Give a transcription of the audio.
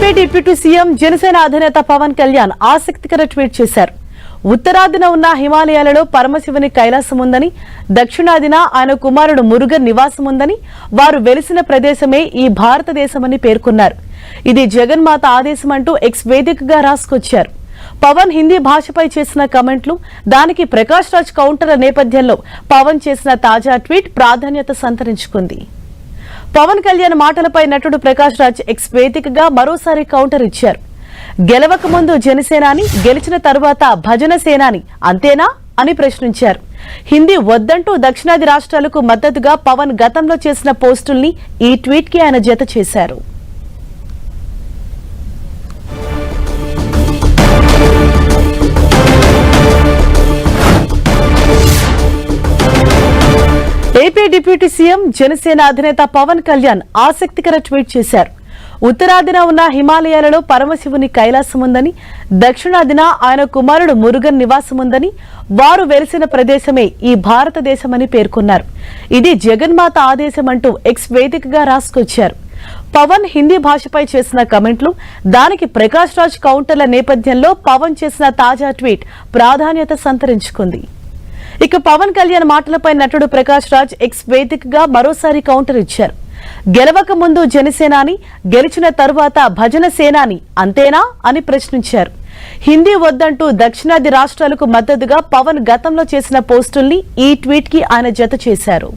AP deputy CM Janasena అధినేత పవన్ కళ్యాణ్ ఆసక్తికర tweet చేశారు. ఉత్తరాదిన ఉన్న హిమాలయాలలో పరమశివుని కైలాసం ఉందని, దక్షిణాదిన ఆయన కుమారుడు మురుగన్ నివాసం ఉందని, వారు వెలిసిన ప్రదేశమే ఈ భారతదేశమని పేర్కొన్నారు. ఇది జగన్మాత ఆదేశం అంటూ ఎక్స్ వేదికగా రాసుకొచ్చారు. పవన్ హిందీ భాషపై చేసిన కమెంట్లు, దానికి ప్రకాష్ రాజ్ కౌంటర్ల నేపథ్యంలో పవన్ చేసిన తాజా ట్వీట్ ప్రాధాన్యత సంతరించుకుంది. పవన్ కళ్యాణ్ మాటలపై నటుడు ప్రకాష్ రాజ్ ఎక్స్ వేదికగా మరోసారి కౌంటర్ ఇచ్చారు. గెలవక ముందు జనసేనాని, గెలిచిన తరువాత భజన సేనాని అంతేనా అని ప్రశ్నించారు. హిందీ వద్దంటూ దక్షిణాది రాష్ట్రాలకు మద్దతుగా పవన్ గతంలో చేసిన పోస్టుల్ని ఈ ట్వీట్ కి ఆయన జత చేశారు. ఏపీ డిప్యూటీ సీఎం జనసేన అధినేత పవన్ కళ్యాణ్ ఆసక్తికర ట్వీట్ చేశారు. ఉత్తరాదిన ఉన్న హిమాలయాలలో పరమశివుని కైలాసం ఉందని, దక్షిణాదిన ఆయన కుమారుడు మురుగన్ నివాసం ఉందని, వారు వెలిసిన ప్రదేశమే ఈ భారతదేశమని పేర్కొన్నారు. ఇది జగన్మాత ఆదేశం అంటూ ఎక్స్ వేదికగా రాసుకొచ్చారు. పవన్ హిందీ భాషపై చేసిన కమెంట్లు, దానికి ప్రకాష్ రాజ్ కౌంటర్ల నేపథ్యంలో పవన్ చేసిన తాజా ట్వీట్ ప్రాధాన్యత సంతరించుకుంది. ఇక పవన్ కళ్యాణ్ మాటలపై నటుడు ప్రకాష్ రాజ్ ఎక్స్ వేదికగా మరోసారి కౌంటర్ ఇచ్చారు. గెలవక ముందు జనసేనాని, గెలిచిన తరువాత భజన సేనాని అంతేనా అని ప్రశ్నించారు. హిందీ వద్దంటూ దక్షిణాది రాష్ట్రాలకు మద్దతుగా పవన్ గతంలో చేసిన పోస్టుల్ని ఈ ట్వీట్ కి ఆయన జత చేశారు.